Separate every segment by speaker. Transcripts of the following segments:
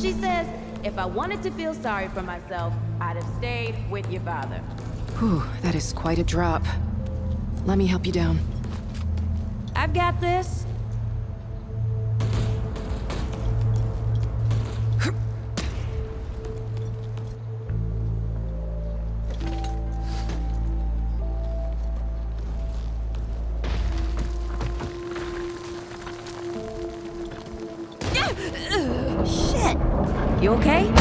Speaker 1: She says, if I wanted to feel sorry for myself, I'd have stayed with your father.
Speaker 2: Whew, that is quite a drop. Let me help you down.
Speaker 1: I've got this. Shit! You okay?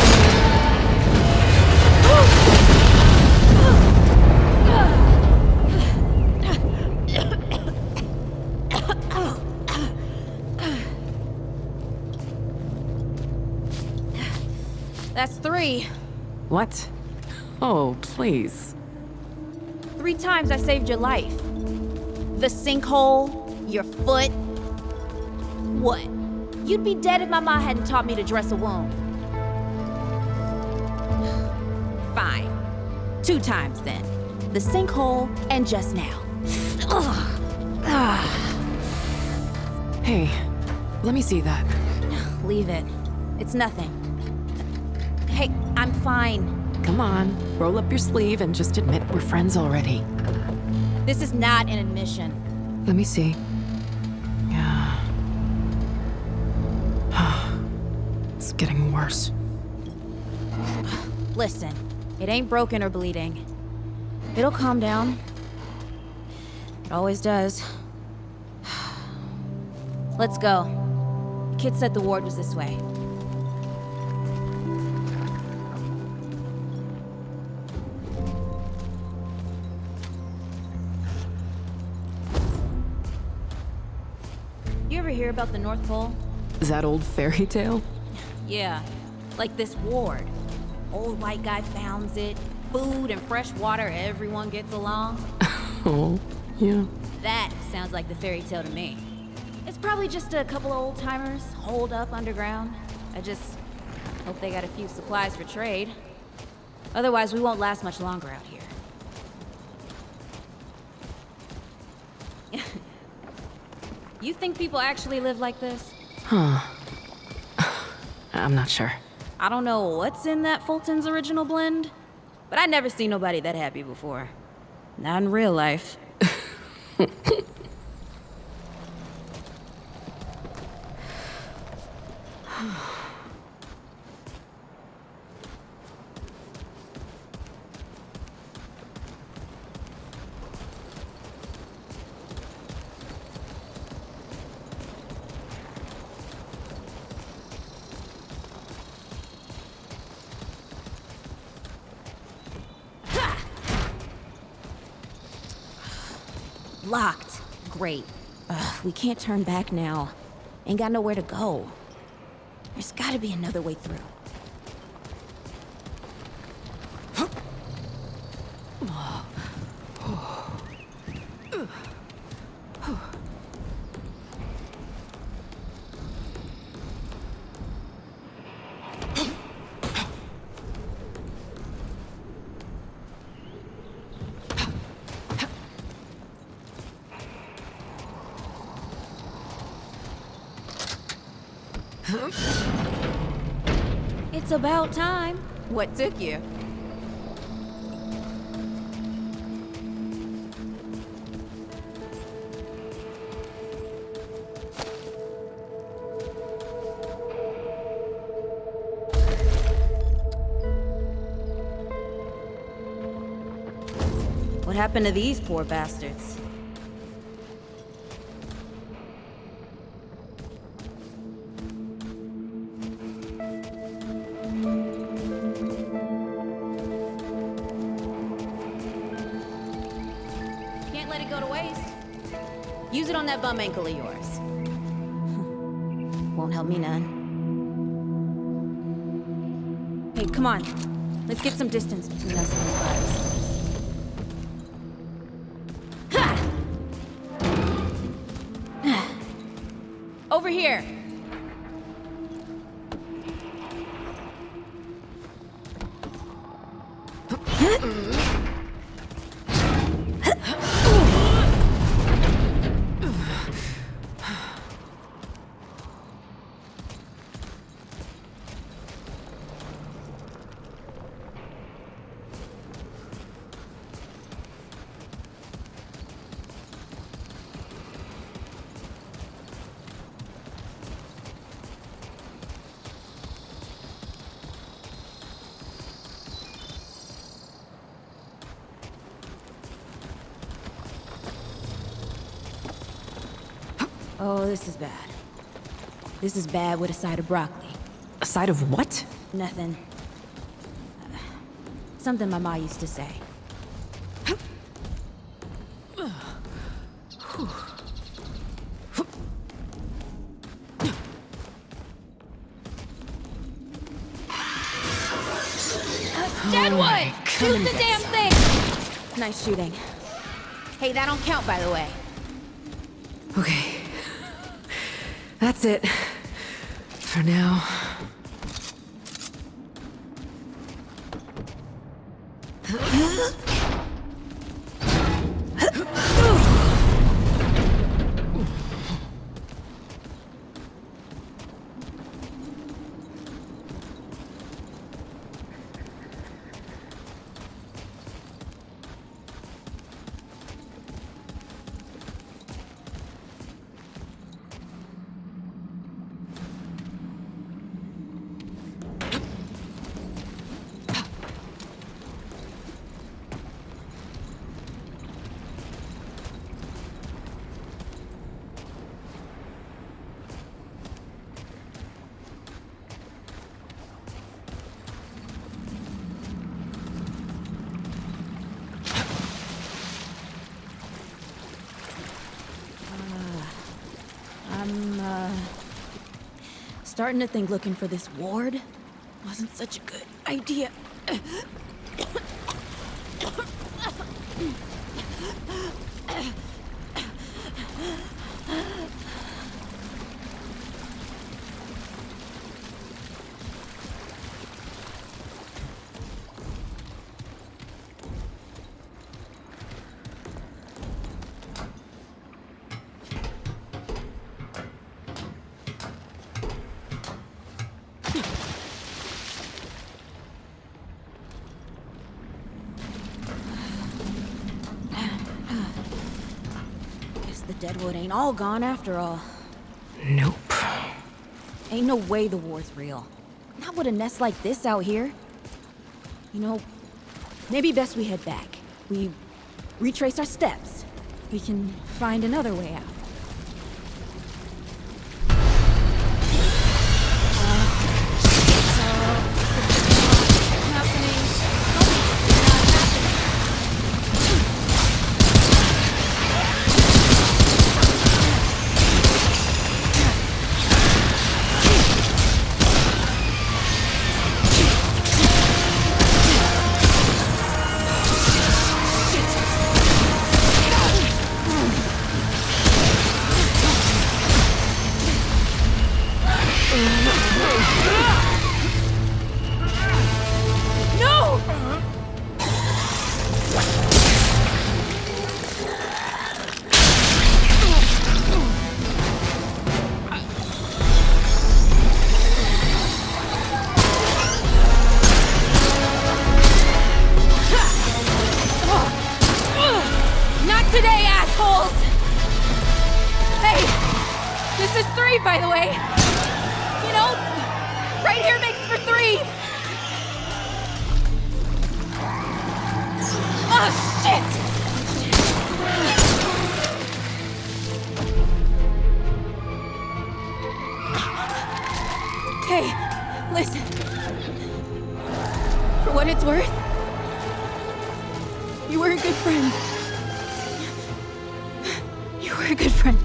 Speaker 1: That's 3.
Speaker 2: What? Oh, please.
Speaker 1: 3 times I saved your life. The sinkhole, your foot. What? You'd be dead if my mom hadn't taught me to dress a wound. Fine. 2 times then. The sinkhole and just now.
Speaker 2: Hey, let me see that.
Speaker 1: Leave it. It's nothing. Hey, I'm fine.
Speaker 2: Come on, roll up your sleeve and just admit we're friends already.
Speaker 1: This is not an admission.
Speaker 2: Let me see. Yeah. It's getting worse.
Speaker 1: Listen, it ain't broken or bleeding. It'll calm down. It always does. Let's go. The kid said the ward was this way. You ever hear about the North Pole?
Speaker 2: Is that old fairy tale?
Speaker 1: Yeah, like this ward. Old white guy founds it. Food and fresh water, everyone gets along.
Speaker 2: Oh, yeah.
Speaker 1: That sounds like the fairy tale to me. It's probably just a couple of old-timers holed up underground. I just hope they got a few supplies for trade. Otherwise, we won't last much longer out here. You think people actually live like this?
Speaker 2: Huh. I'm not sure.
Speaker 1: I don't know what's in that Fulton's original blend, but I never seen nobody that happy before. Not in real life. Locked. Great. We can't turn back now. Ain't got nowhere to go. There's gotta be another way through. It's about time. What took you? What happened to these poor bastards? Can't let it go to waste. Use it on that bum ankle of yours. Won't help me none. Hey, come on. Let's get some distance between us and these guys. Over here. Oh, this is bad. This is bad with a side of broccoli.
Speaker 2: A side of what?
Speaker 1: Nothing. Something my ma used to say. Deadwood! Shoot the damn thing! Nice shooting. Hey, that don't count, by the way.
Speaker 2: Okay. That's it. For now.
Speaker 1: Starting to think looking for this ward wasn't such a good idea. The Deadwood ain't all gone after all.
Speaker 2: Nope.
Speaker 1: Ain't no way the war's real. Not with a nest like this out here. You know, maybe best we head back. We retrace our steps. We can find another way out. Today, assholes! Hey, this is 3, by the way. You know, right here makes for 3. Oh, shit! Hey, listen. For what it's worth, you were a good friend. You were a good friend.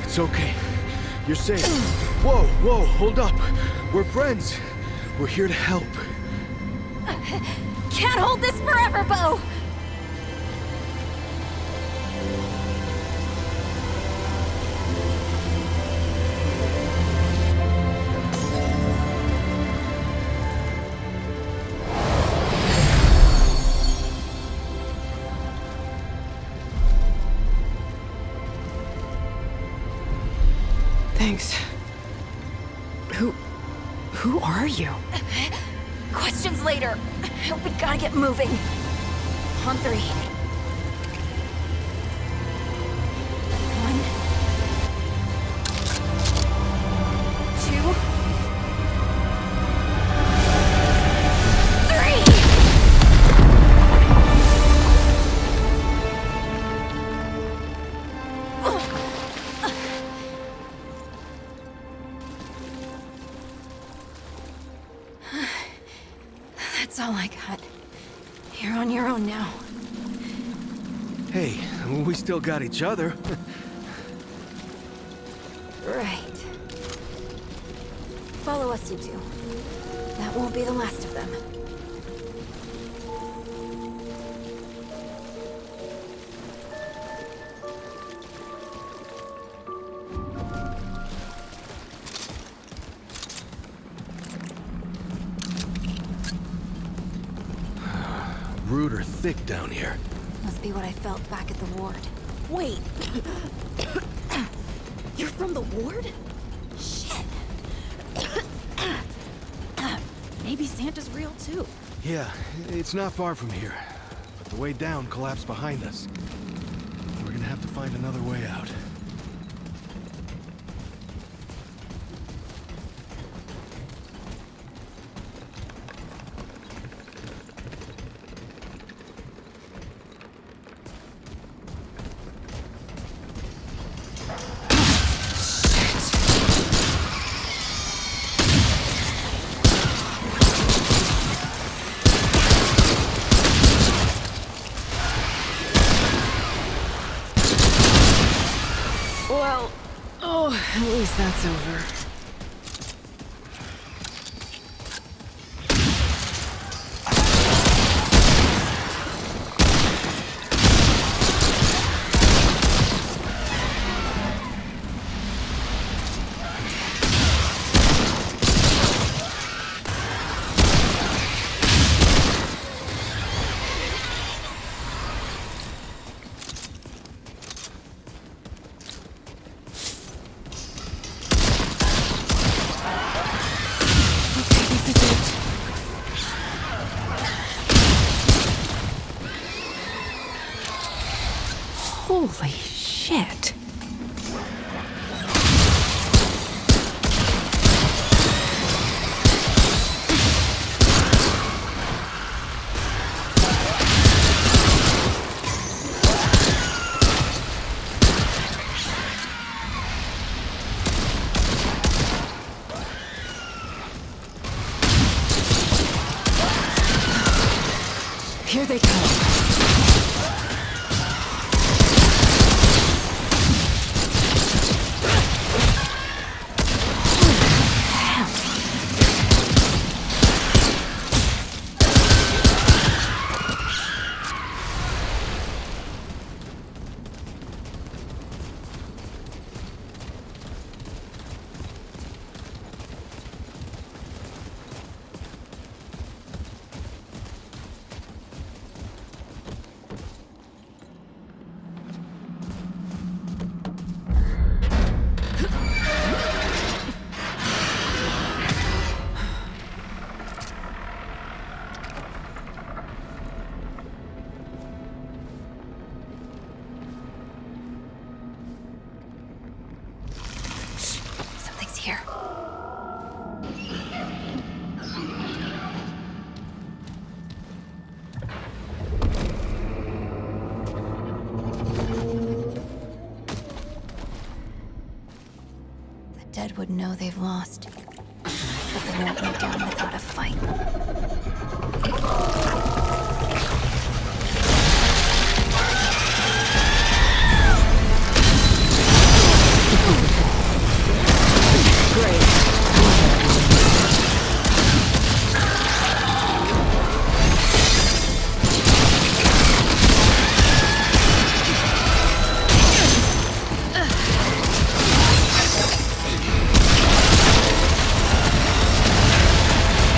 Speaker 3: It's okay. You're safe. Whoa, whoa, hold up. We're friends. We're here to help.
Speaker 1: Can't hold this forever, Bo!
Speaker 2: are you?
Speaker 1: Questions later. We gotta get moving. On three. 1, 2, 3! That's all I got. You're on your own now.
Speaker 3: Hey, we still got each other.
Speaker 1: Right. Follow us, you two. That won't be the last of them.
Speaker 3: Rude or thick down here.
Speaker 1: Must be what I felt back at the ward. Wait. You're from the ward? Shit. Maybe Santa's real too.
Speaker 3: Yeah, it's not far from here. But the way down collapsed behind us. We're gonna have to find another way out.
Speaker 2: Well, at least that's over. Holy shit. Here they come.
Speaker 1: Something's here. The dead would know they've lost, but they won't go down without a fight.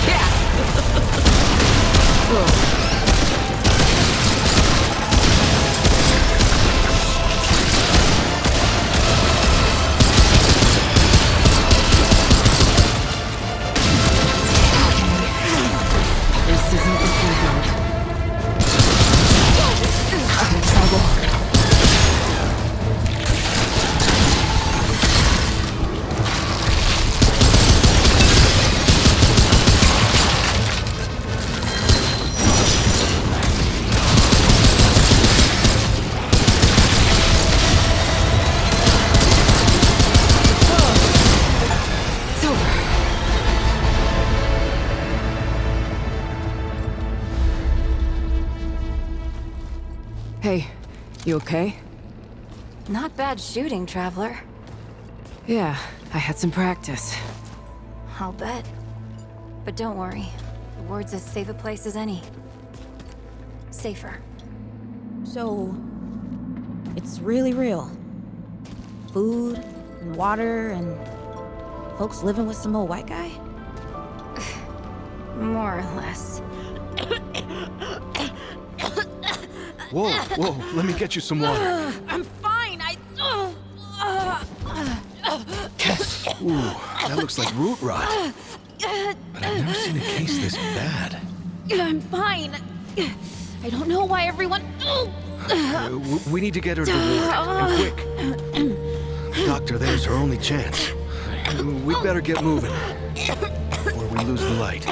Speaker 2: Yeah! Hey, you okay?
Speaker 4: Not bad shooting, Traveler.
Speaker 2: Yeah, I had some practice.
Speaker 4: I'll bet. But don't worry. The ward's as safe a place as any. Safer.
Speaker 1: So, it's really real. Food, and water, and folks living with some old white guy?
Speaker 4: More or less.
Speaker 3: Whoa, whoa, let me get you some water.
Speaker 1: I'm fine,
Speaker 3: Ooh, that looks like root rot. But I've never seen a case this bad.
Speaker 1: I'm fine. I don't know why everyone...
Speaker 3: We need to get her to the ward, and quick. Doctor, there's her only chance. We better get moving before we lose the light.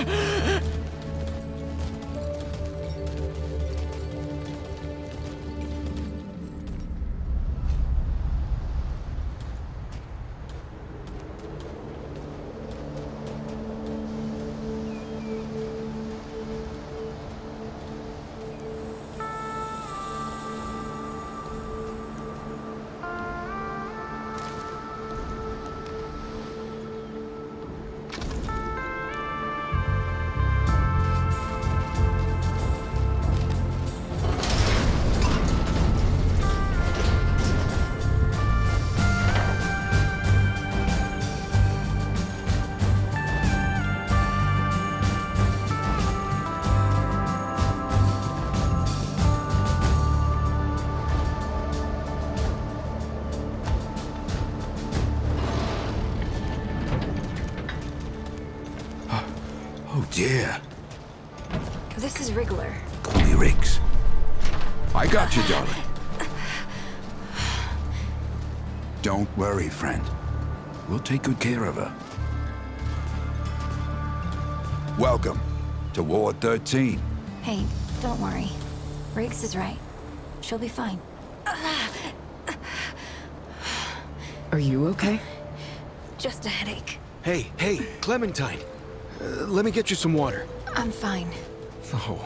Speaker 5: Oh dear.
Speaker 4: This is Wriggler.
Speaker 5: Call me Riggs. I got you, darling. Don't worry, friend. We'll take good care of her. Welcome to Ward 13.
Speaker 4: Hey, don't worry. Riggs is right. She'll be fine.
Speaker 2: Are you okay?
Speaker 4: Just a headache.
Speaker 3: Hey, Clementine. Let me get you some water.
Speaker 4: I'm fine.
Speaker 3: Oh,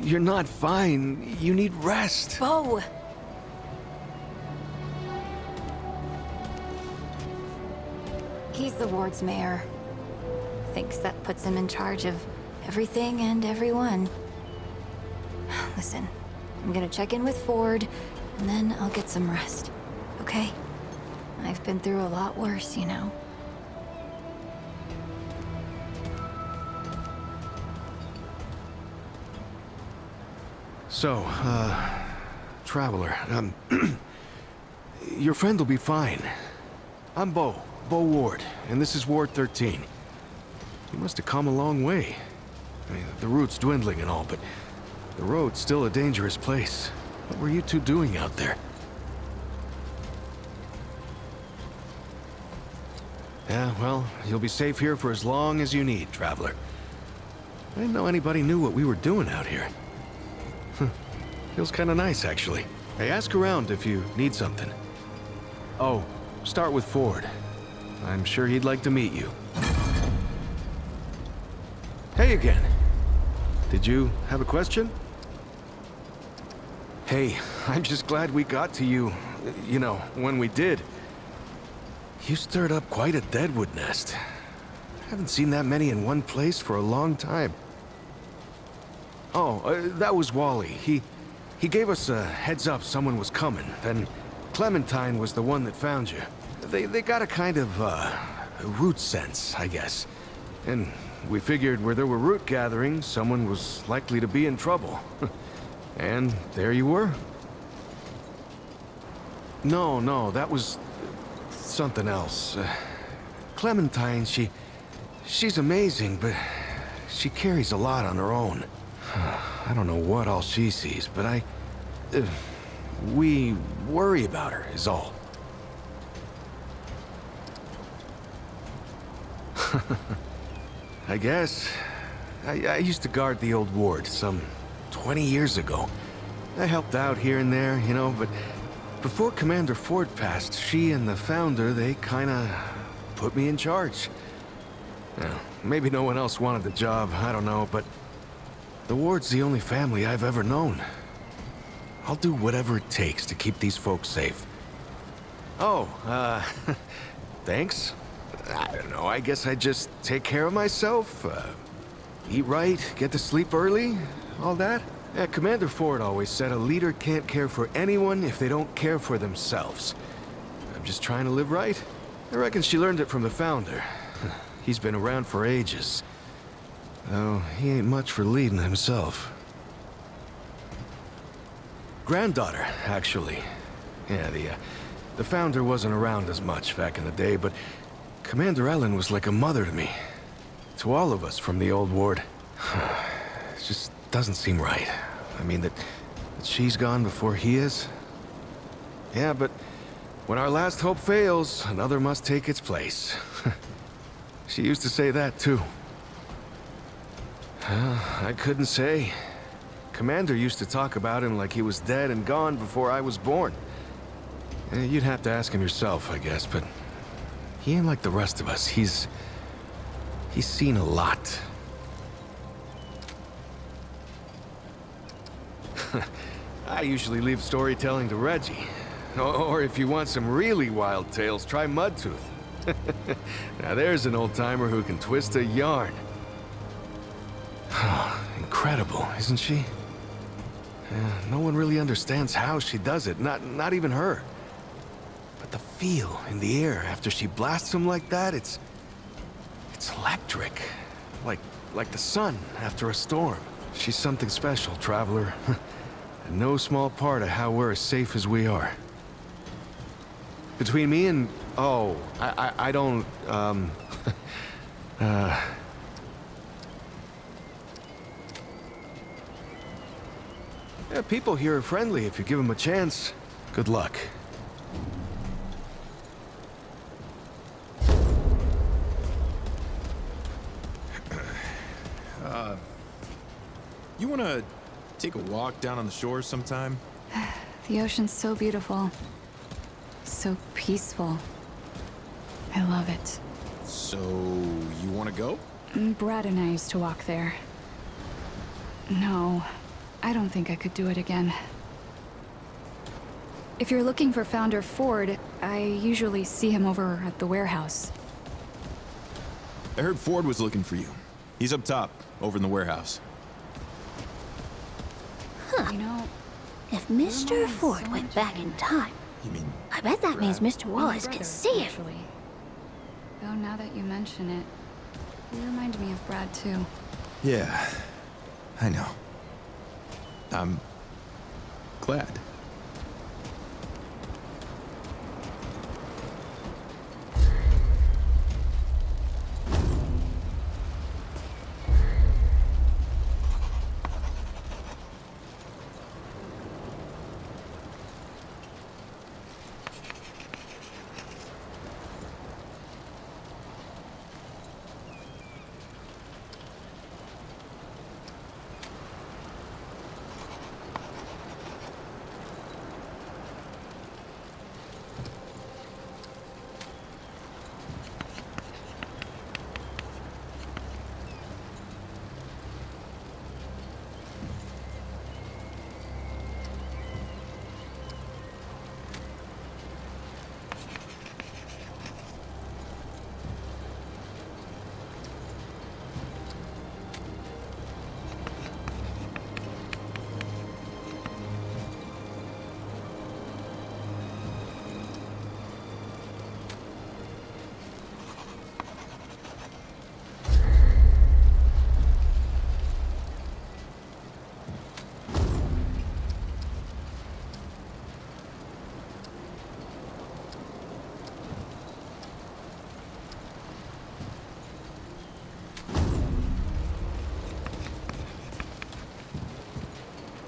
Speaker 3: you're not fine. You need rest.
Speaker 4: Bo! He's the ward's mayor. Thinks that puts him in charge of everything and everyone. Listen, I'm gonna check in with Ford, and then I'll get some rest. Okay? I've been through a lot worse, you know.
Speaker 3: So, Traveler, your friend will be fine. I'm Bo Ward, and this is Ward 13. You must have come a long way. I mean, the route's dwindling and all, but the road's still a dangerous place. What were you two doing out there? Yeah, well, you'll be safe here for as long as you need, Traveler. I didn't know anybody knew what we were doing out here. Feels kind of nice, actually. Hey, ask around if you need something. Oh, start with Ford. I'm sure he'd like to meet you. Hey again. Did you have a question? Hey, I'm just glad we got to you, you know, when we did. You stirred up quite a deadwood nest. Haven't seen that many in one place for a long time. Oh, that was Wally. He gave us a heads up someone was coming. Then Clementine was the one that found you. They got a kind of, root sense, I guess. And we figured where there were root gatherings, someone was likely to be in trouble. And there you were. No, that was something else. Clementine, she's amazing, but she carries a lot on her own. I don't know what all she sees, but we worry about her, is all. I guess. I used to guard the old ward some 20 years ago. I helped out here and there, you know, but before Commander Ford passed, she and the founder, they kinda put me in charge. Now, maybe no one else wanted the job, I don't know, but the ward's the only family I've ever known. I'll do whatever it takes to keep these folks safe. Oh, thanks. I don't know, I guess I just take care of myself, eat right, get to sleep early, all that. Yeah, Commander Ford always said a leader can't care for anyone if they don't care for themselves. I'm just trying to live right. I reckon she learned it from the Founder. He's been around for ages. Though he ain't much for leading himself. Granddaughter, actually. Yeah, the Founder wasn't around as much back in the day, but Commander Ellen was like a mother to me. To all of us from the old ward. It just doesn't seem right. I mean, that she's gone before he is. Yeah, but when our last hope fails, another must take its place. She used to say that, too. I couldn't say. Commander used to talk about him like he was dead and gone before I was born. You'd have to ask him yourself, I guess, but he ain't like the rest of us. He's seen a lot. I usually leave storytelling to Reggie. Or if you want some really wild tales, try Mudtooth. Now there's an old-timer who can twist a yarn. Incredible, isn't she? No one really understands how she does it, not even her. But the feel in the air after she blasts him like that, it's electric. Like the sun after a storm. She's something special, Traveler. And no small part of how we're as safe as we are. Between me and... Oh, I don't, Yeah, people here are friendly if you give them a chance. Good luck.
Speaker 6: You wanna take a walk down on the shore sometime?
Speaker 2: The ocean's so beautiful. So peaceful. I love it.
Speaker 6: So, you wanna go?
Speaker 2: Brad and I used to walk there. No, I don't think I could do it again. If you're looking for Founder Ford, I usually see him over at the warehouse.
Speaker 6: I heard Ford was looking for you. He's up top, over in the warehouse.
Speaker 2: You know,
Speaker 7: If Mr. Ford went back in time,
Speaker 6: You mean,
Speaker 7: I bet that means Mr. Wallace
Speaker 2: brother,
Speaker 7: can see him.
Speaker 2: actually. Though now that you mention it, you remind me of Brad too.
Speaker 6: yeah, I know. I'm glad.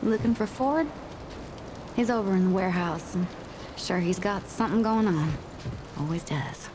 Speaker 7: Looking for Ford? He's over in the warehouse, and sure he's got something going on. Always does.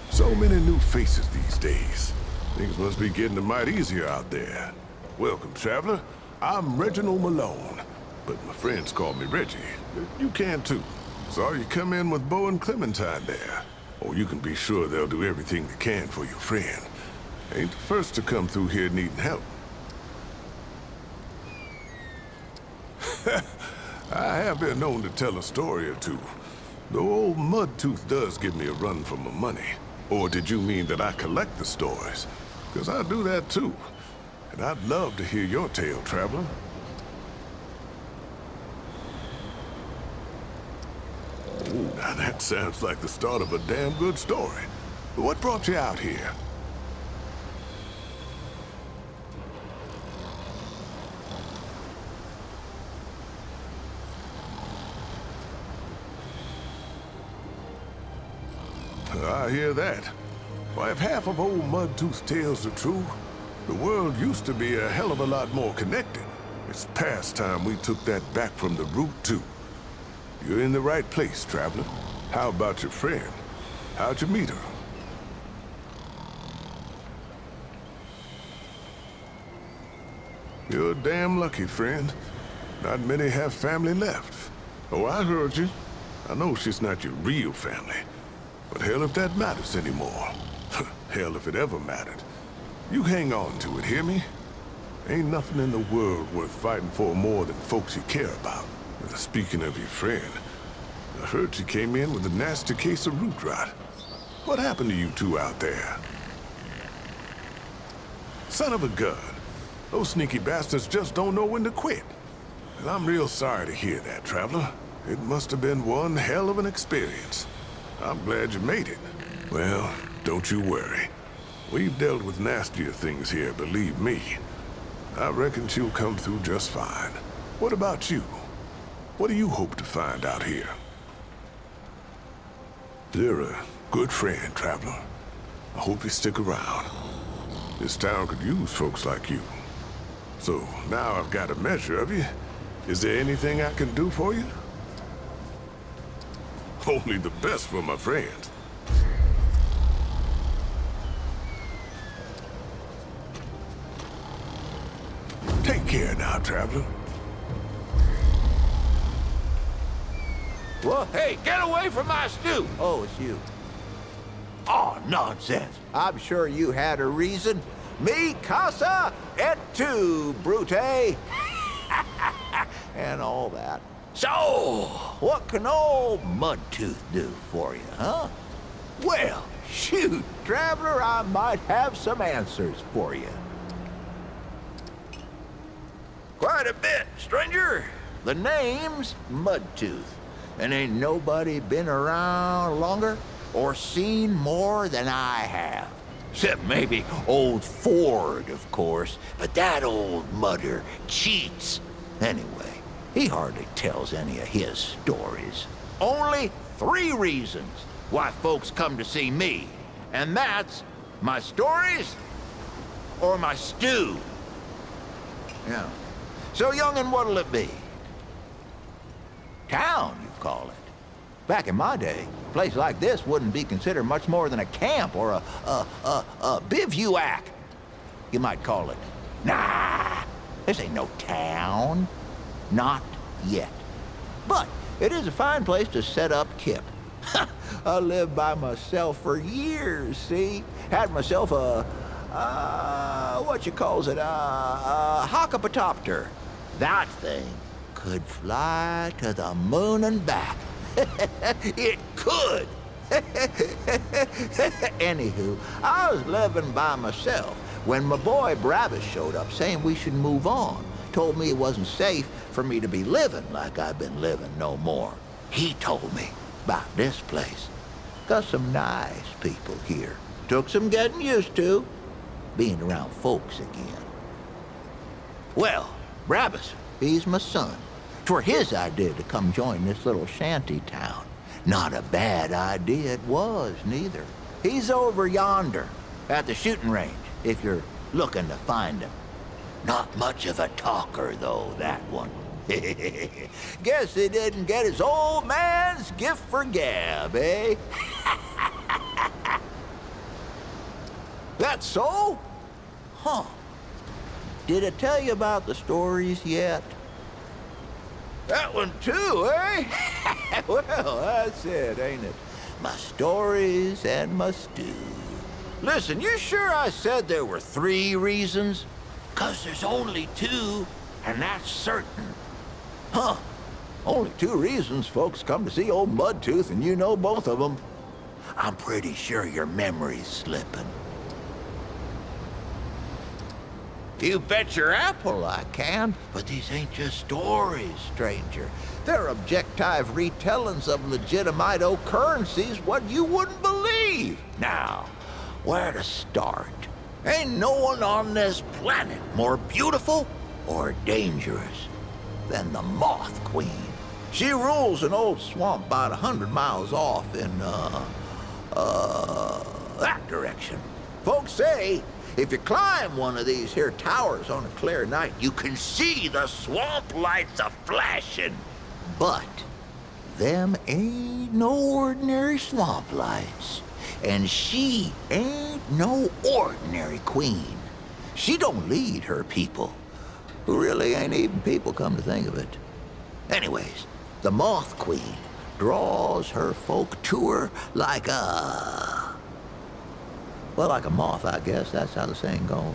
Speaker 8: So many new faces these days. Things must be getting a mite easier out there. Welcome, traveler. I'm Reginald Malone, but my friends call me Reggie. You can too. Saw you come in with Bo and Clementine there. Or you can be sure they'll do everything they can for your friend. Ain't the first to come through here needing help. I have been known to tell a story or two. Though old Mudtooth does give me a run for my money. Or did you mean that I collect the stories? Because I do that too. And I'd love to hear your tale, traveler. Ooh, now that sounds like the start of a damn good story. But what brought you out here? I hear that. Why, if half of old Mudtooth's tales are true, the world used to be a hell of a lot more connected. It's past time we took that back from the root, too. You're in the right place, traveler. How about your friend? How'd you meet her? You're damn lucky, friend. Not many have family left. Oh, I heard you. I know she's not your real family. But hell if that matters anymore. Hell if it ever mattered. You hang on to it, hear me? Ain't nothing in the world worth fighting for more than folks you care about. Speaking of your friend, I heard she came in with a nasty case of root rot. What happened to you two out there? Son of a gun. Those sneaky bastards just don't know when to quit. And I'm real sorry to hear that, traveler. It must have been one hell of an experience. I'm glad you made it. Well, don't you worry. We've dealt with nastier things here, believe me. I reckon she'll come through just fine. What about you? What do you hope to find out here? You're a good friend, traveler. I hope you stick around. This town could use folks like you. So, now I've got a measure of you. Is there anything I can do for you? Only the best for my friends. Take care now, traveler.
Speaker 9: Well, hey, get away from my stew! Oh, it's you. Oh, nonsense. I'm sure you had a reason. Mi casa et tu, Brute. And all that. So, what can old Mudtooth do for you, huh? Well, shoot, traveler, I might have some answers for you. Quite a bit, stranger. The name's Mudtooth, and ain't nobody been around longer or seen more than I have. Except maybe old Ford, of course, but that old mudder cheats. Anyway, he hardly tells any of his stories. Only 3 reasons why folks come to see me, and that's my stories or my stew. Yeah. So, young'un, what'll it be? Town, you call it. Back in my day, a place like this wouldn't be considered much more than a camp or a bivouac. You might call it. Nah, this ain't no town. Not yet. But it is a fine place to set up kip. I lived by myself for years, see? Had myself what you calls it, a hockapatopter. That thing could fly to the moon and back. It could. Anywho, I was living by myself when my boy Bravis showed up saying we should move on. Told me it wasn't safe for me to be living like I've been living no more. He told me about this place. Got some nice people here. Took some getting used to, being around folks again. Well, Bravis, he's my son. 'Twere his idea to come join this little shanty town. Not a bad idea it was, neither. He's over yonder, at the shooting range, if you're looking to find him. Not much of a talker, though, that one. Guess he didn't get his old man's gift for gab, eh? That so? Huh. Did I tell you about the stories yet? That one too, eh? Well, that's it, ain't it? My stories and my stew. Listen, you sure I said there were 3 reasons? 'Cause there's only 2, and that's certain. Huh. Only 2 reasons folks come to see old Mudtooth, and you know both of them. I'm pretty sure your memory's slipping. You bet your apple I can, but these ain't just stories, stranger. They're objective retellings of legitimate occurrences what you wouldn't believe. Now, where to start? Ain't no one on this planet more beautiful or dangerous than the Moth Queen. She rules an old swamp about 100 miles off in, that direction. Folks say if you climb one of these here towers on a clear night, you can see the swamp lights a-flashing. But them ain't no ordinary swamp lights. And she ain't no ordinary queen. She don't lead her people, who really ain't even people come to think of it. Anyways, the Moth Queen draws her folk to her like a... well, like a moth, I guess. That's how the saying goes.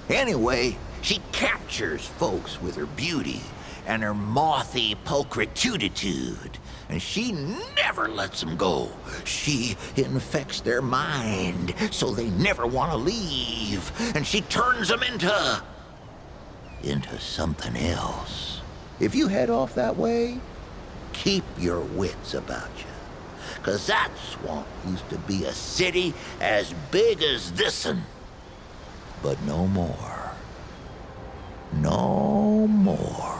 Speaker 9: Anyway, she captures folks with her beauty and her mothy pulchritude, and she never lets them go. She infects their mind so they never want to leave, and she turns them into something else. If you head off that way, keep your wits about you. 'Cause that swamp used to be a city as big as this'n. But no more. No more.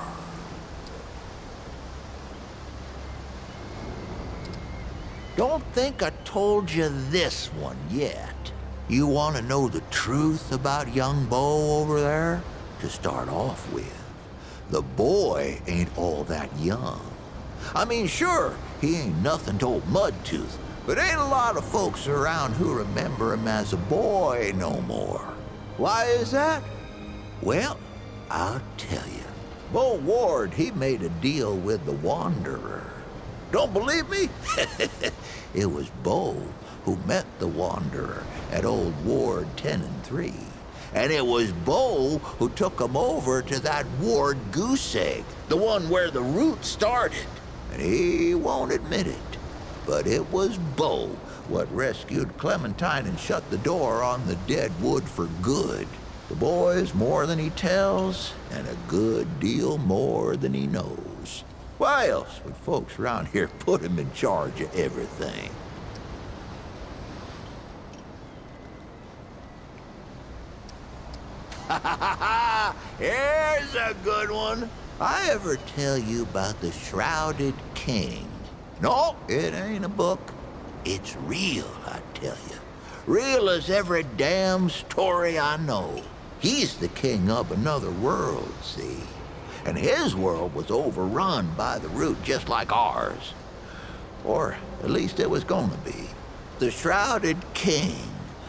Speaker 9: Don't think I told you this one yet. You want to know the truth about young Bo over there? To start off with, the boy ain't all that young. I mean, sure, he ain't nothing to old Mudtooth, but ain't a lot of folks around who remember him as a boy no more. Why is that? Well, I'll tell you. Bo Ward, he made a deal with the Wanderer. Don't believe me? It was Bo who met the Wanderer at Old Ward 10 and 3. And it was Bo who took him over to that Ward goose egg, the one where the root started. And he won't admit it, but it was Bo what rescued Clementine and shut the door on the dead wood for good. The boy's more than he tells, and a good deal more than he knows. Why else would folks around here put him in charge of everything? Here's a good one. I ever tell you about the Shrouded King? No, it ain't a book. It's real, I tell you. Real as every damn story I know. He's the king of another world, see? And his world was overrun by the root just like ours. Or at least it was gonna be. The Shrouded King,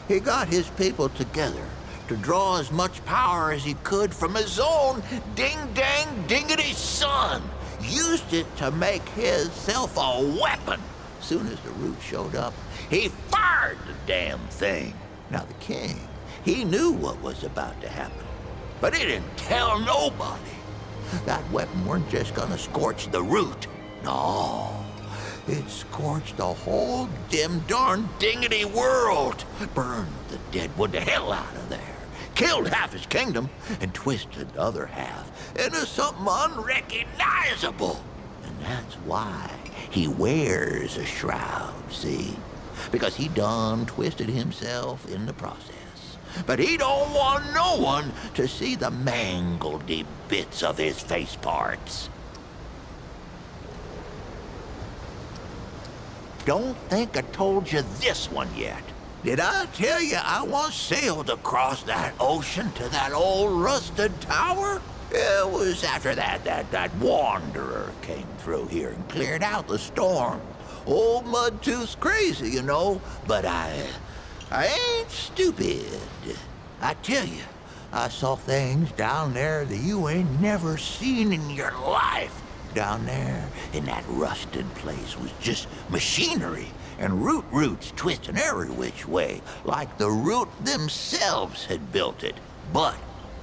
Speaker 9: he got his people together to draw as much power as he could from his own ding-dang-dingity son. Used it to make himself a weapon. Soon as the root showed up, he fired the damn thing. Now the king, he knew what was about to happen, but he didn't tell nobody. That weapon weren't just gonna scorch the root. No, it scorched the whole dim darn dingity world. Burned the dead wood to hell out of there. Killed half his kingdom and twisted the other half into something unrecognizable. And that's why he wears a shroud, see? Because he done twisted himself in the process. But he don't want no one to see the mangledy bits of his face parts. Don't think I told you this one yet. Did I tell you I once sailed across that ocean to that old rusted tower? It was after that wanderer came through here and cleared out the storm. Old Mudtooth's crazy, you know, but I ain't stupid. I tell you, I saw things down there that you ain't never seen in your life. Down there in that rusted place was just machinery and roots twisting every which way, like the root themselves had built it. But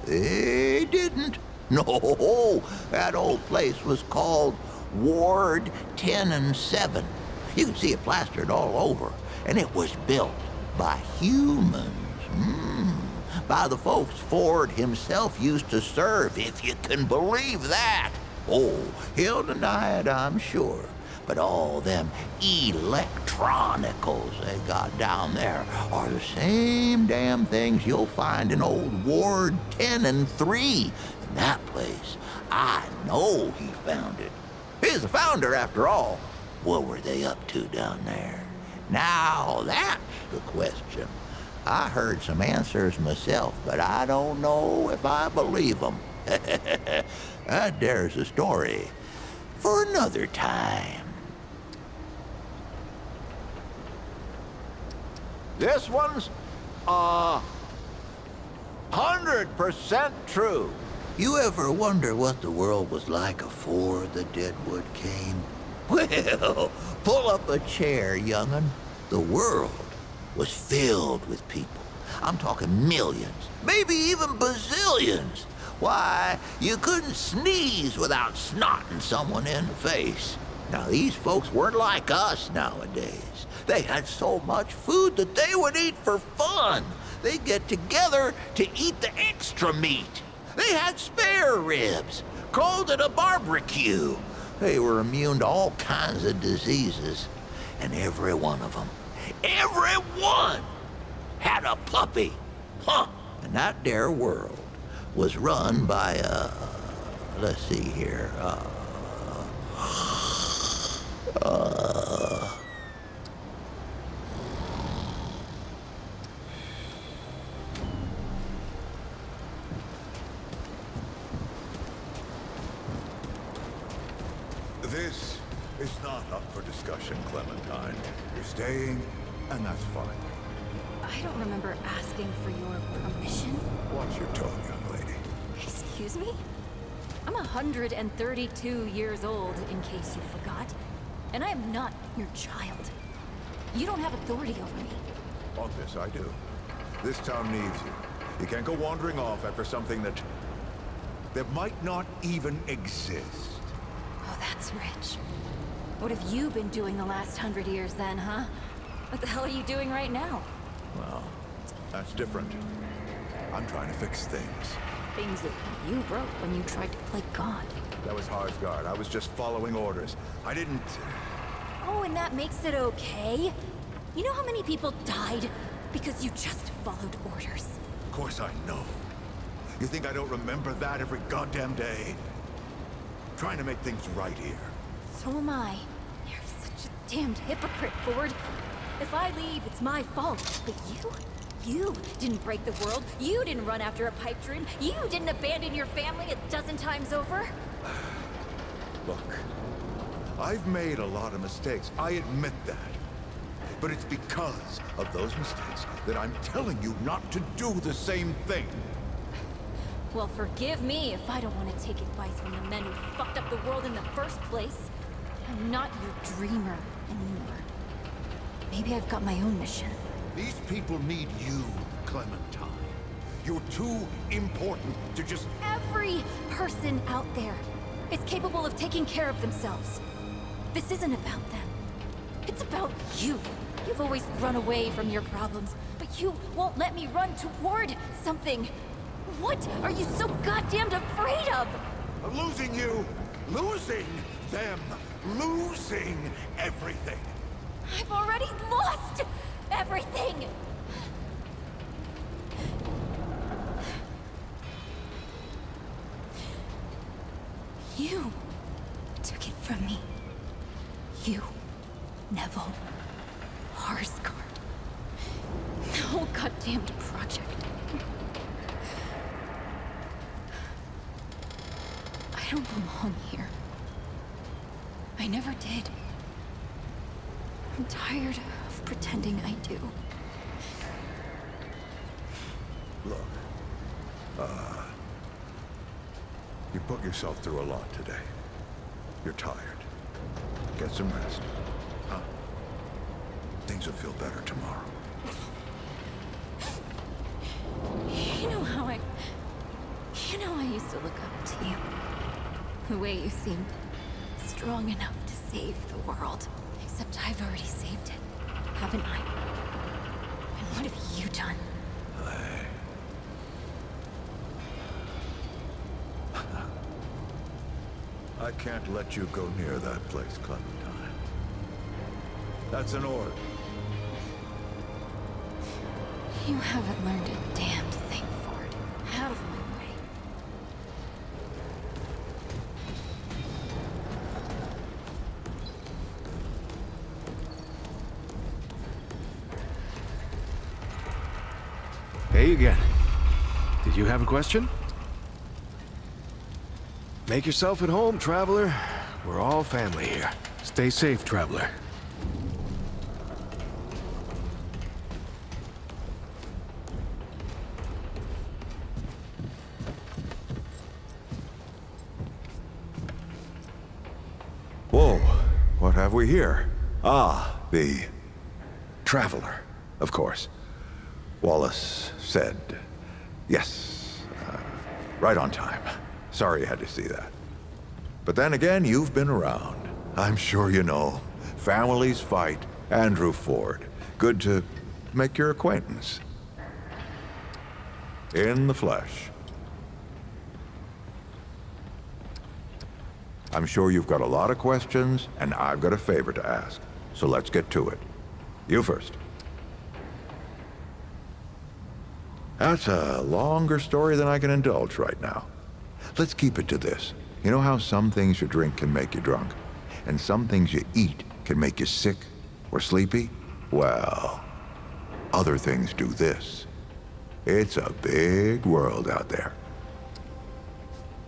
Speaker 9: they didn't. No, that old place was called Ward 10 and 7. You can see it plastered all over, and it was built by humans. By the folks Ford himself used to serve, if you can believe that. Oh, he'll deny it, I'm sure. But all them electronicals they got down there are the same damn things you'll find in old Ward 10 and 3. And that place, I know he found it. He's the founder, after all. What were they up to down there? Now, that's the question. I heard some answers myself, but I don't know if I believe them. There's a story for another time. This one's 100% true. You ever wonder what the world was like afore the Deadwood came? Well, pull up a chair, young'un. The world was filled with people. I'm talking millions, maybe even bazillions. Why, you couldn't sneeze without snotting someone in the face. Now, these folks weren't like us nowadays. They had so much food that they would eat for fun. They'd get together to eat the extra meat. They had spare ribs, called it a barbecue. They were immune to all kinds of diseases. And every one of them, every one, had a puppy. Huh. And that there world was run by, let's see here,
Speaker 10: This is not up for discussion, Clementine. You're staying, and that's fine.
Speaker 4: I don't remember asking for your permission.
Speaker 10: Watch your tone, young lady.
Speaker 4: Excuse me? I'm 132 years old, in case you forgot. And I am not your child. You don't have authority over me.
Speaker 10: On this, I do. This town needs you. You can't go wandering off after something that might not even exist.
Speaker 4: Oh, that's rich. What have you been doing the last 100 years then, huh? What the hell are you doing right now?
Speaker 10: Well, that's different. I'm trying to fix things.
Speaker 4: Things that you broke when you tried to play God.
Speaker 10: That was Harsgard. I was just following orders. I didn't...
Speaker 4: Oh, and that makes it okay? You know how many people died because you just followed orders?
Speaker 10: Of course I know. You think I don't remember that every goddamn day? Trying to make things right here.
Speaker 4: So am I. You're such a damned hypocrite, Ford. If I leave, it's my fault. But you didn't break the world. You didn't run after a pipe dream. You didn't abandon your family a dozen times over.
Speaker 10: Look, I've made a lot of mistakes. I admit that. But it's because of those mistakes that I'm telling you not to do the same thing.
Speaker 4: Well, forgive me if I don't want to take advice from the men who fucked up the world in the first place. I'm not your dreamer anymore. Maybe I've got my own mission.
Speaker 10: These people need you, Clementine. You're too important to just...
Speaker 4: Every person out there is capable of taking care of themselves. This isn't about them. It's about you. You've always run away from your problems, but you won't let me run toward something. What are you so goddamned afraid of?
Speaker 10: I'm losing you, losing them, losing everything.
Speaker 4: I've already lost everything! You took it from me. You, Neville, Harsgard. The whole goddamned project. I don't belong here. I never did. I'm tired of pretending I do.
Speaker 10: Look, you put yourself through a lot today. You're tired. Get some rest. Huh? Things will feel better tomorrow.
Speaker 4: You know I used to look up to you. The way you seemed strong enough to save the world. Except I've already saved it, haven't I? And what have you done?
Speaker 10: I can't let you go near that place, Clementine. That's an order.
Speaker 4: You haven't learned a damned thing, Ford. Out of my way.
Speaker 3: Hey again. Did you have a question? Make yourself at home, traveler. We're all family here. Stay safe, traveler.
Speaker 10: Whoa, what have we here? Ah, the traveler, of course. Wallace said yes, right on time. Sorry you had to see that. But then again, you've been around. I'm sure you know. Families fight. Andrew Ford. Good to make your acquaintance. In the flesh. I'm sure you've got a lot of questions, and I've got a favor to ask. So let's get to it. You first. That's a longer story than I can indulge right now. Let's keep it to this. You know how some things you drink can make you drunk, and some things you eat can make you sick or sleepy? Well, other things do this. It's a big world out there.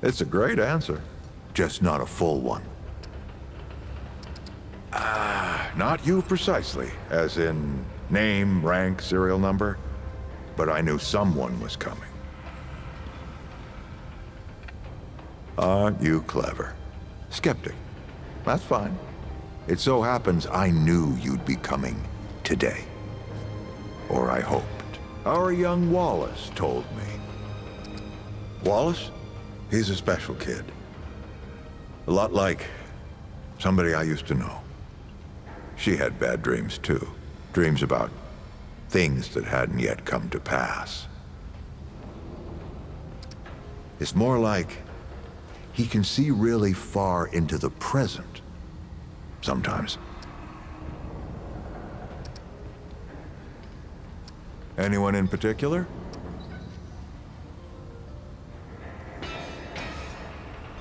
Speaker 10: It's a great answer, just not a full one. Not you precisely, as in name, rank, serial number, but I knew someone was coming. Aren't you clever? Skeptic. That's fine. It so happens I knew you'd be coming today. Or I hoped. Our young Wallace told me. Wallace? He's a special kid. A lot like somebody I used to know. She had bad dreams too. Dreams about things that hadn't yet come to pass. It's more like he can see really far into the present, sometimes. Anyone in particular?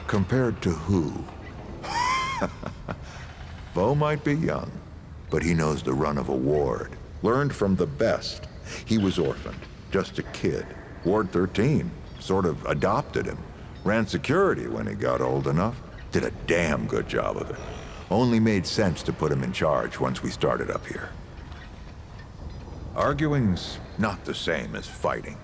Speaker 10: Compared to who? Bo might be young, but he knows the run of a ward. Learned from the best. He was orphaned, just a kid. Ward 13 sort of adopted him. Ran security when he got old enough. Did a damn good job of it. Only made sense to put him in charge once we started up here. Arguing's not the same as fighting.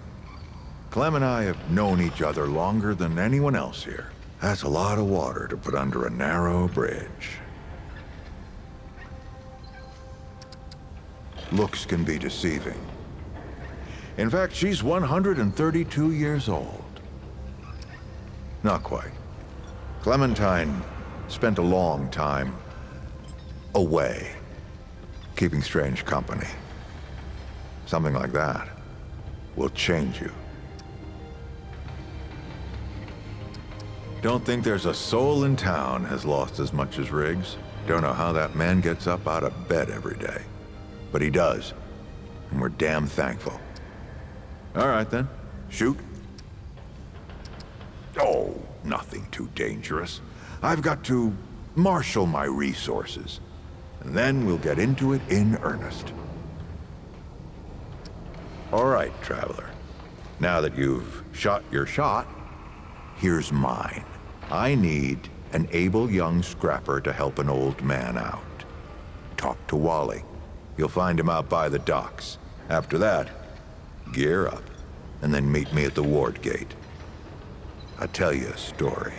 Speaker 10: Clem and I have known each other longer than anyone else here. That's a lot of water to put under a narrow bridge. Looks can be deceiving. In fact, she's 132 years old. Not quite. Clementine spent a long time away, keeping strange company. Something like that will change you. Don't think there's a soul in town has lost as much as Riggs. Don't know how that man gets up out of bed every day. But he does, and we're damn thankful. All right then, shoot. Oh, nothing too dangerous. I've got to marshal my resources, and then we'll get into it in earnest. All right, traveler. Now that you've shot your shot, here's mine. I need an able young scrapper to help an old man out. Talk to Wally. You'll find him out by the docks. After that, gear up, and then meet me at the ward gate. I'll tell you a story.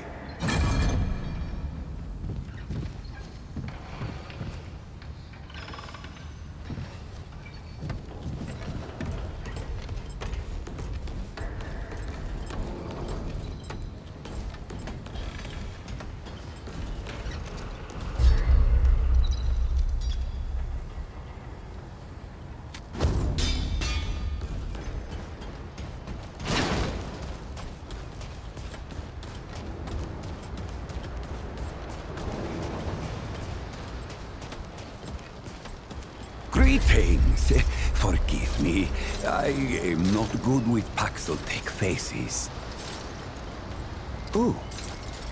Speaker 11: Greetings. Forgive me. I am not good with Paxeltech faces. Oh,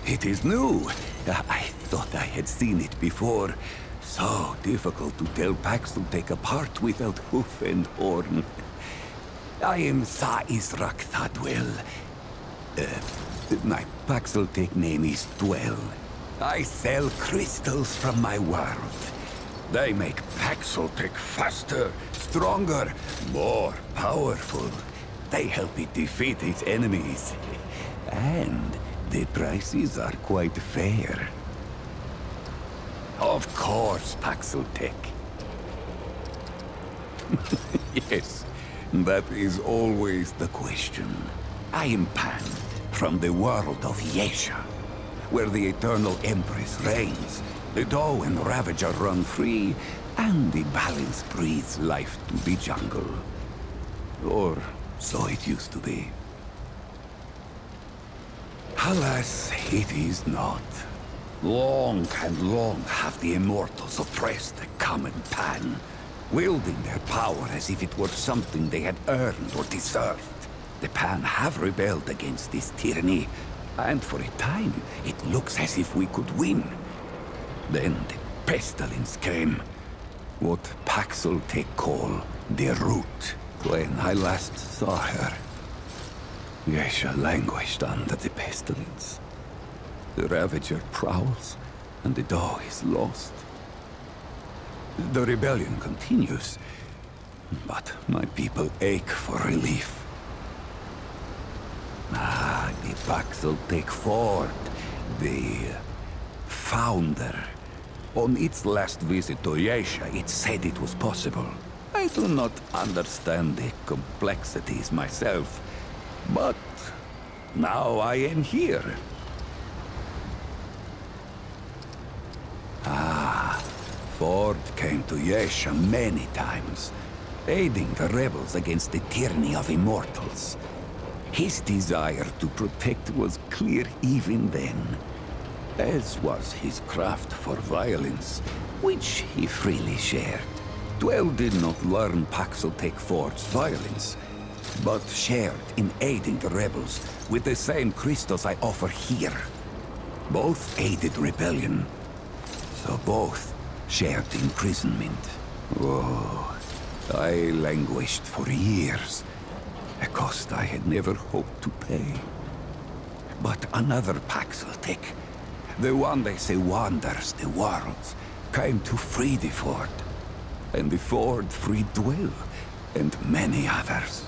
Speaker 11: it is new. I thought I had seen it before. So difficult to tell Paxeltech apart without hoof and horn. I am Sa Israk Thadwell. My Paxeltech name is Dwell. I sell crystals from my world. They make Paxeltech faster, stronger, more powerful. They help it defeat its enemies. And the prices are quite fair. Of course, Paxeltech. Yes, that is always the question. I am Pan, from the world of Yesha, where the Eternal Empress reigns. The Doe and Ravager run free, and the balance breathes life to the jungle. Or so it used to be. Alas, it is not. Long and long have the Immortals oppressed the common Pan, wielding their power as if it were something they had earned or deserved. The Pan have rebelled against this tyranny, and for a time, it looks as if we could win. Then the pestilence came. What Paxeltech call the root. When I last saw her, Yesha languished under the pestilence. The Ravager prowls, and the Doe is lost. The rebellion continues, but my people ache for relief. The Paxeltech Fort, the founder. On its last visit to Yesha, it said it was possible. I do not understand the complexities myself, but now I am here. Ford came to Yesha many times, aiding the rebels against the tyranny of Immortals. His desire to protect was clear even then, as was his craft for violence, which he freely shared. Dwell did not learn Paxeltech Ford's violence, but shared in aiding the rebels with the same crystals I offer here. Both aided rebellion, so both shared imprisonment. Oh, I languished for years, a cost I had never hoped to pay. But another Paxeltech, the one they say wanders the worlds, came to free the Ford. And the Ford freed Dwell, and many others.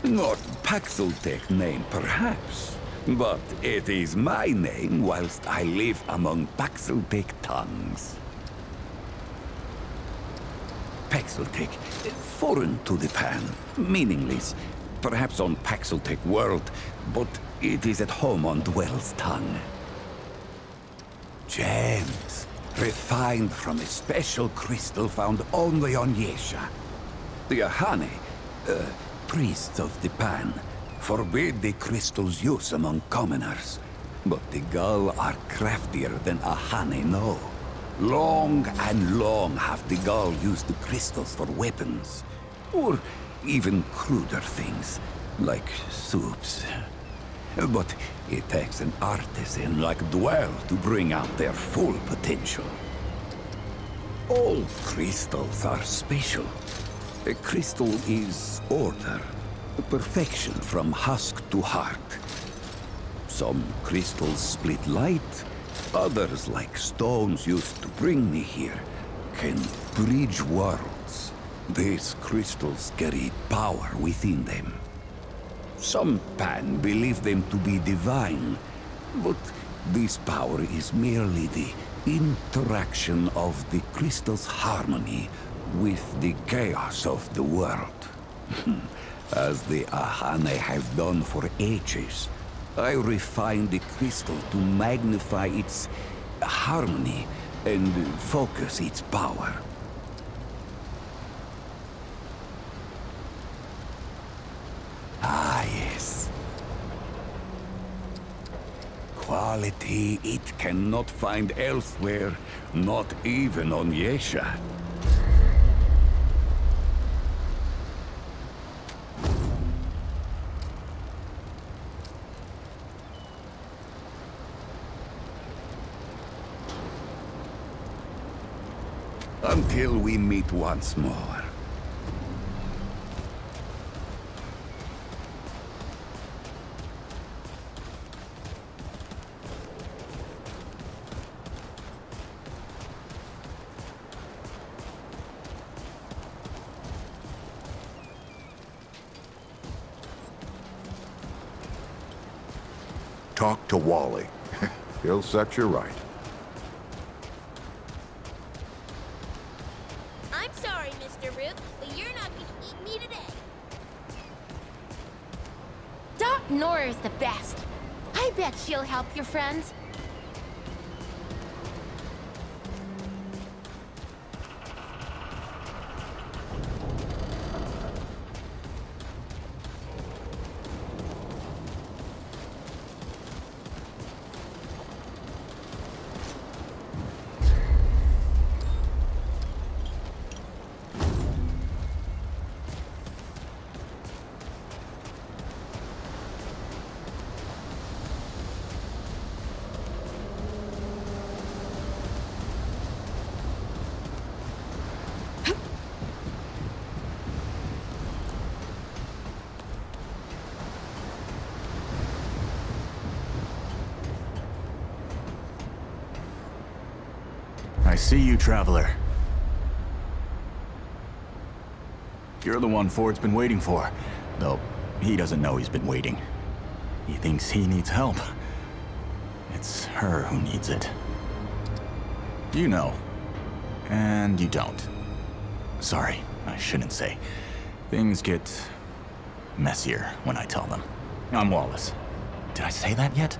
Speaker 11: Not Paxeltech name, perhaps, but it is my name whilst I live among Paxeltech tongues. Paxeltech, foreign to the Pan, meaningless, perhaps on Paxeltech world, but it is at home on Dwell's tongue. Gems, refined from a special crystal found only on Yesha. The Ahane, priests of the Pan, forbid the crystal's use among commoners. But the Gull are craftier than Ahane know. Long and long have the Gull used the crystals for weapons. Or even cruder things, like soups. But it takes an artisan like Dwell to bring out their full potential. All crystals are special. A crystal is order, perfection from husk to heart. Some crystals split light, others, like stones used to bring me here, can bridge worlds. These crystals carry power within them. Some Pan believe them to be divine, but this power is merely the interaction of the crystal's harmony with the chaos of the world. As the Ahane have done for ages, I refine the crystal to magnify its harmony and focus its power. Ah, yes. Quality it cannot find elsewhere, not even on Yesha. Until we meet once more.
Speaker 10: Talk to Wally. He'll set you right.
Speaker 12: I'm sorry, Mr. Root, but you're not gonna eat me today. Doc Nora's the best. I bet she'll help your friends.
Speaker 13: I see you, Traveler. You're the one Ford's been waiting for. Though, he doesn't know he's been waiting. He thinks he needs help. It's her who needs it. You know. And you don't. Sorry, I shouldn't say. Things get messier when I tell them. I'm Wallace. Did I say that yet?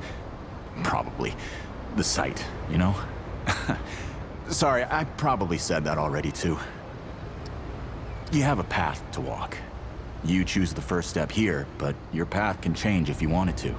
Speaker 13: Probably. The site, you know? Sorry, I probably said that already too. You have a path to walk. You choose the first step here, but your path can change if you wanted to.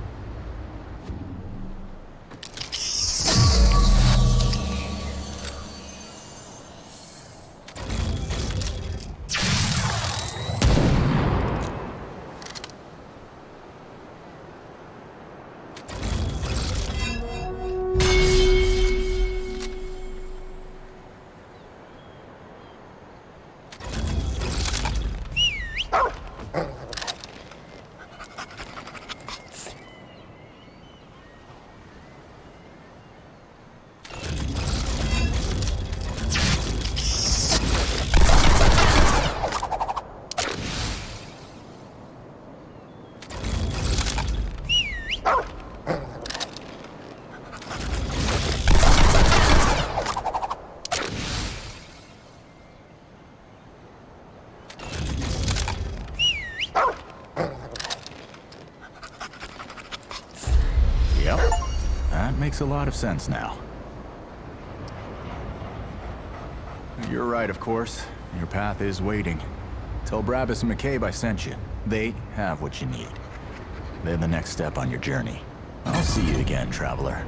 Speaker 13: Makes a lot of sense now. You're right, of course. Your path is waiting. Tell Brabus and McCabe I sent you. They have what you need. They're the next step on your journey. I'll see you again, Traveler.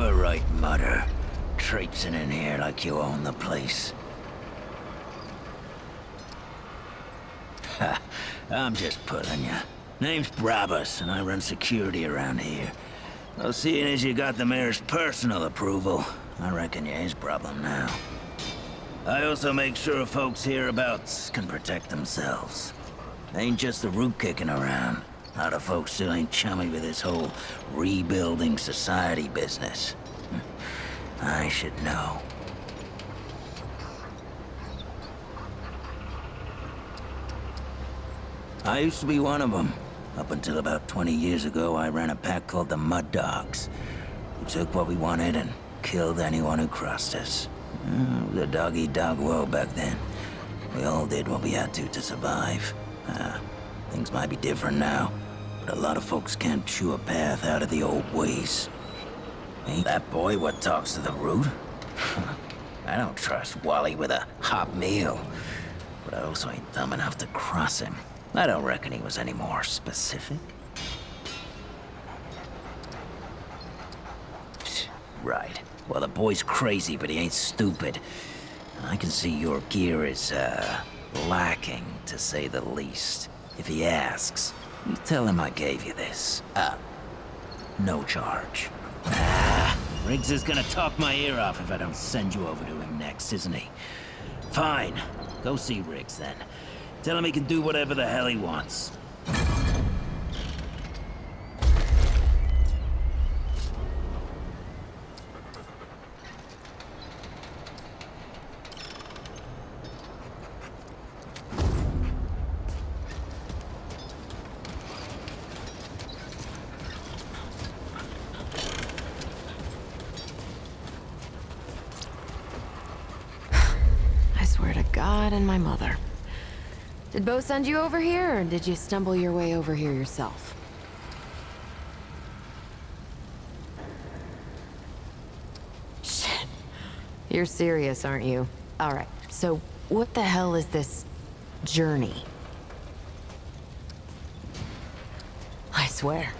Speaker 14: were right, Mother. Traipsing in here like you own the place. Ha, I'm just pulling ya. Name's Brabus, and I run security around here. Well, seeing as you got the mayor's personal approval, I reckon you're his problem now. I also make sure folks hereabouts can protect themselves. Ain't just the root kicking around. A lot of folks still ain't chummy with this whole rebuilding society business. I should know. I used to be one of them. Up until about 20 years ago, I ran a pack called the Mud Dogs. We took what we wanted and killed anyone who crossed us. It was a dog-eat-dog world back then. We all did what we had to survive. Things might be different now, but a lot of folks can't chew a path out of the old ways. Ain't that boy what talks to the root? I don't trust Wally with a hot meal, but I also ain't dumb enough to cross him. I don't reckon he was any more specific. Right. Well, the boy's crazy, but he ain't stupid. I can see your gear is, lacking, to say the least. If he asks, you tell him I gave you this. No charge. Riggs is gonna talk my ear off if I don't send you over to him next, isn't he? Fine. Go see Riggs, then. Tell him he can do whatever the hell he wants.
Speaker 15: I swear to God and my mother. Did Bo send you over here, or did you stumble your way over here yourself? Shit. You're serious, aren't you? Alright, so what the hell is this journey? I swear,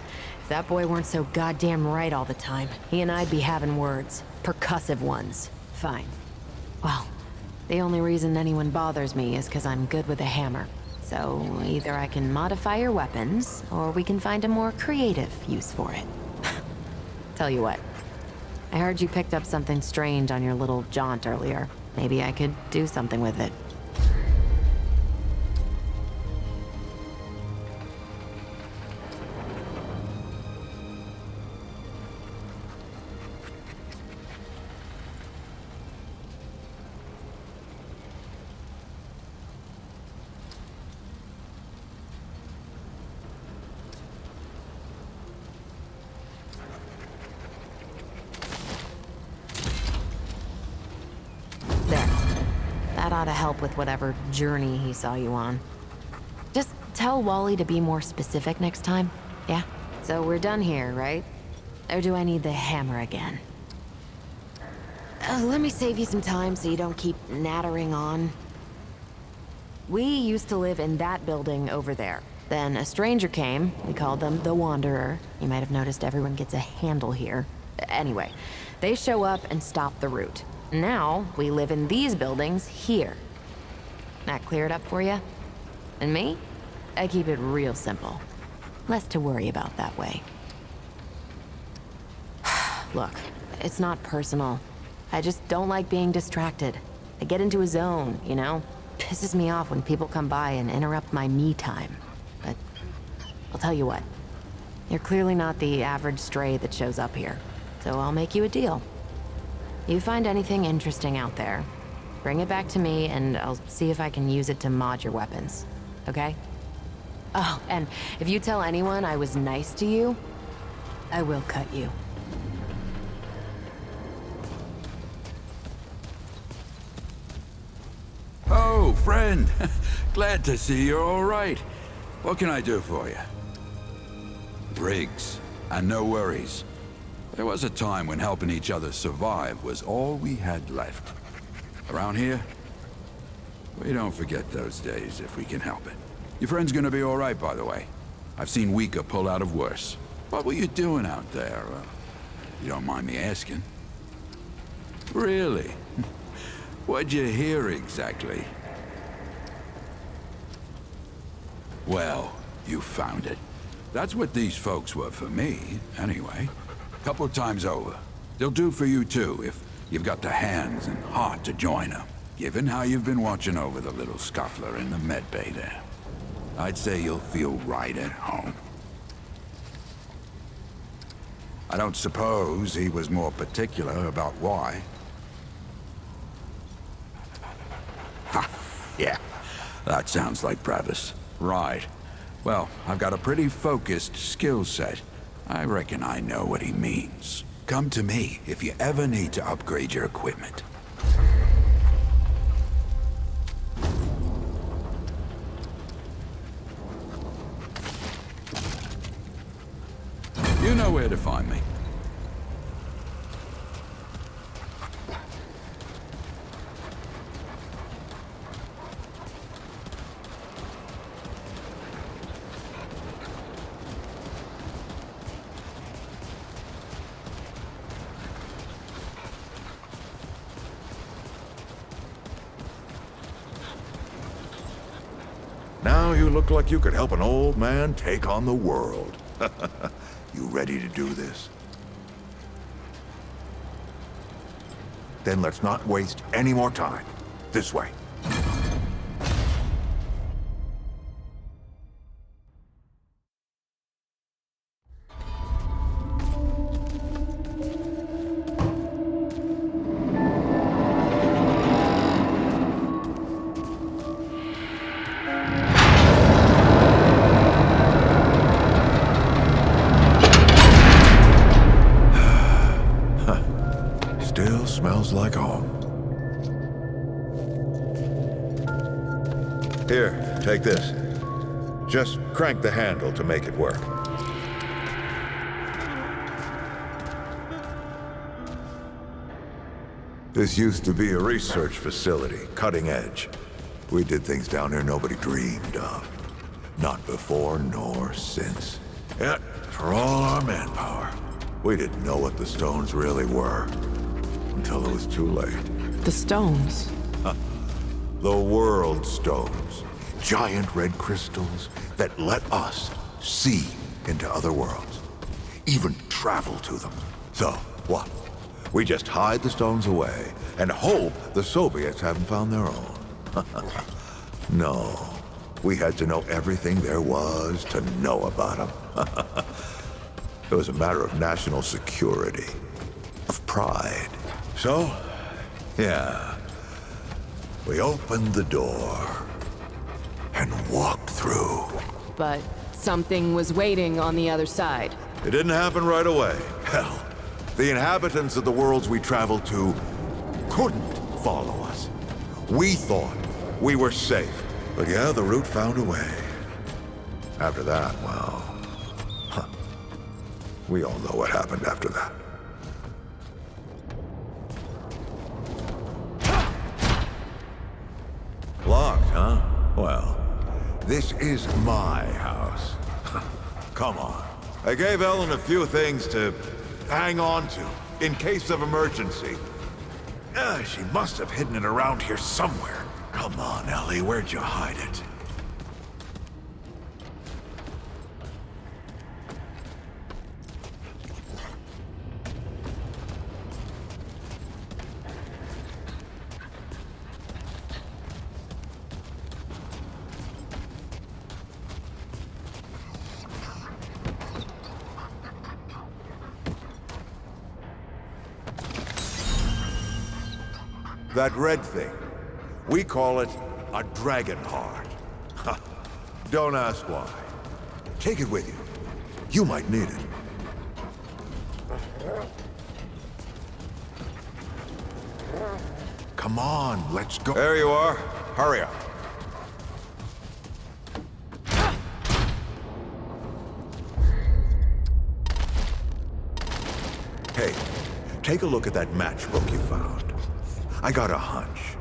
Speaker 15: if that boy weren't so goddamn right all the time, he and I'd be having words. Percussive ones. Fine. Well, the only reason anyone bothers me is because I'm good with a hammer. So either I can modify your weapons, or we can find a more creative use for it. Tell you what, I heard you picked up something strange on your little jaunt earlier. Maybe I could do something with it. That ought to help with whatever journey he saw you on. Just tell Wally to be more specific next time, yeah? So we're done here, right? Or do I need the hammer again? Let me save you some time so you don't keep nattering on. We used to live in that building over there. Then a stranger came. We called them the Wanderer. You might have noticed everyone gets a handle here. Anyway, they show up and stop the route. Now, we live in these buildings here. That clear it up for you? And me? I keep it real simple. Less to worry about that way. Look, it's not personal. I just don't like being distracted. I get into a zone, you know? Pisses me off when people come by and interrupt my me time. But I'll tell you what. You're clearly not the average stray that shows up here. So I'll make you a deal. You find anything interesting out there, bring it back to me and I'll see if I can use it to mod your weapons, okay? Oh, and if you tell anyone I was nice to you, I will cut you.
Speaker 11: Oh, friend. Glad to see you're all right. What can I do for you? Briggs, and no worries. There was a time when helping each other survive was all we had left. Around here, we don't forget those days if we can help it. Your friend's gonna be all right, by the way. I've seen weaker pull out of worse. What were you doing out there?
Speaker 5: you don't mind me asking. Really? What'd you hear exactly? Well, you found it. That's what these folks were for me, anyway. Couple times over. They'll do for you too, if you've got the hands and heart to join them. Given how you've been watching over the little scuffler in the medbay there, I'd say you'll feel right at home. I don't suppose he was more particular about why. Ha! Yeah, that sounds like Bravis. Right. Well, I've got a pretty focused skill set. I reckon I know what he means. Come to me if you ever need to upgrade your equipment. You know where to find me.
Speaker 10: Now you look like you could help an old man take on the world. You ready to do this? Then let's not waste any more time. This way. Still smells like home. Here, take this. Just crank the handle to make it work. This used to be a research facility, cutting edge. We did things down here nobody dreamed of. Not before nor since. Yet, for all our manpower, we didn't know what the stones really were. Until it was too late.
Speaker 15: The stones?
Speaker 10: The world stones. Giant red crystals that let us see into other worlds. Even travel to them. So, what? We just hide the stones away and hope the Soviets haven't found their own. No. We had to know everything there was to know about them. It was a matter of national security. Of pride. So, yeah, we opened the door and walked through.
Speaker 15: But something was waiting on the other side.
Speaker 10: It didn't happen right away. Hell, the inhabitants of the worlds we traveled to couldn't follow us. We thought we were safe. But yeah, the route found a way. After that, well, we all know what happened after that. Locked, huh? Well, this is my house. Come on. I gave Ellen a few things to hang on to, in case of emergency. She must have hidden it around here somewhere. Come on, Ellie, where'd you hide it? That red thing. We call it a dragon heart. Don't ask why. Take it with you. You might need it. Come on, let's go. There you are. Hurry up. Hey, take a look at that matchbook you found. I got a hunch.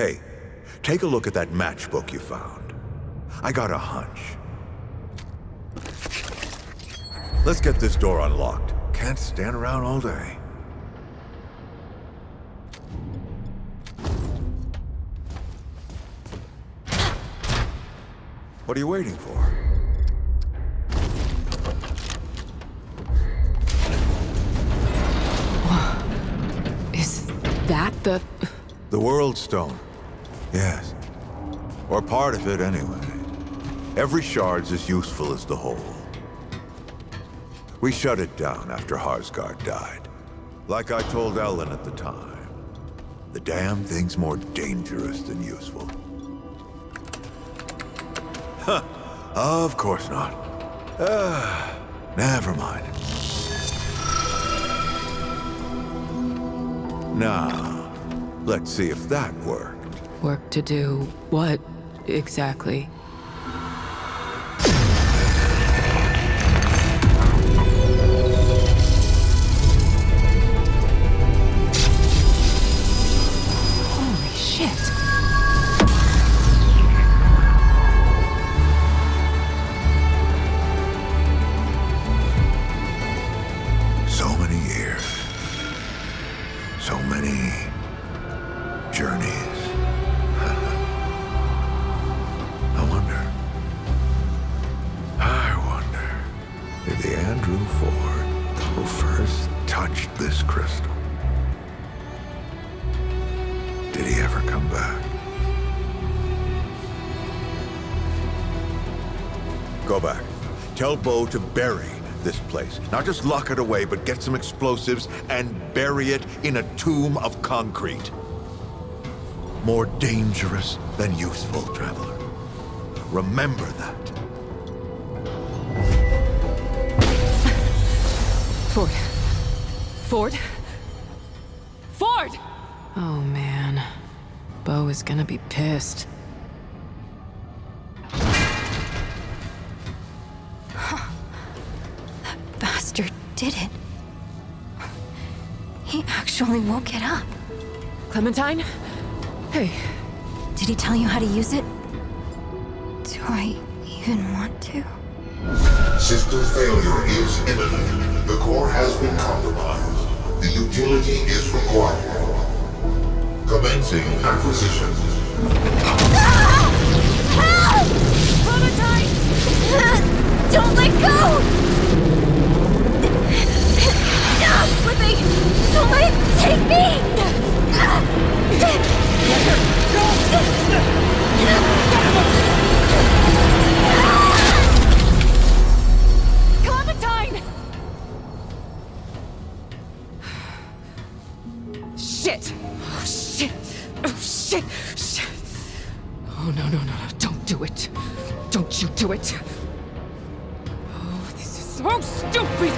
Speaker 10: Hey, take a look at that matchbook you found. I got a hunch. Let's get this door unlocked. Can't stand around all day. What are you waiting for?
Speaker 2: Is that the...
Speaker 10: The World Stone. Yes. Or part of it, anyway. Every shard's as useful as the whole. We shut it down after Harsgard died. Like I told Ellen at the time. The damn thing's more dangerous than useful. Huh. Of course not. Never mind. Now, let's see if that worked.
Speaker 2: Work to do what, exactly? Holy shit!
Speaker 10: So many years. So many journeys. I wonder if the Andrew Ford who first touched this crystal, did he ever come back? Go back. Tell Bo to bury this place. Not just lock it away, but get some explosives and bury it in a tomb of concrete. More dangerous than useful, traveler. Remember that.
Speaker 2: Ford. Ford? Ford! Oh, man. Bo is gonna be pissed.
Speaker 4: That bastard did it. He actually woke it up.
Speaker 2: Clementine? Hey.
Speaker 4: Did he tell you how to use it? Do I even want to?
Speaker 16: System failure is imminent. The core has been compromised. The utility is required. Commencing acquisition.
Speaker 1: Help! Clementine! Don't let go! No, I'm slipping! Don't let it take me! Clementine!
Speaker 2: Shit! Oh, shit! Oh, shit! Shit! Oh, no, no, no, no. Don't do it. Don't you do it. Oh, this is so stupid!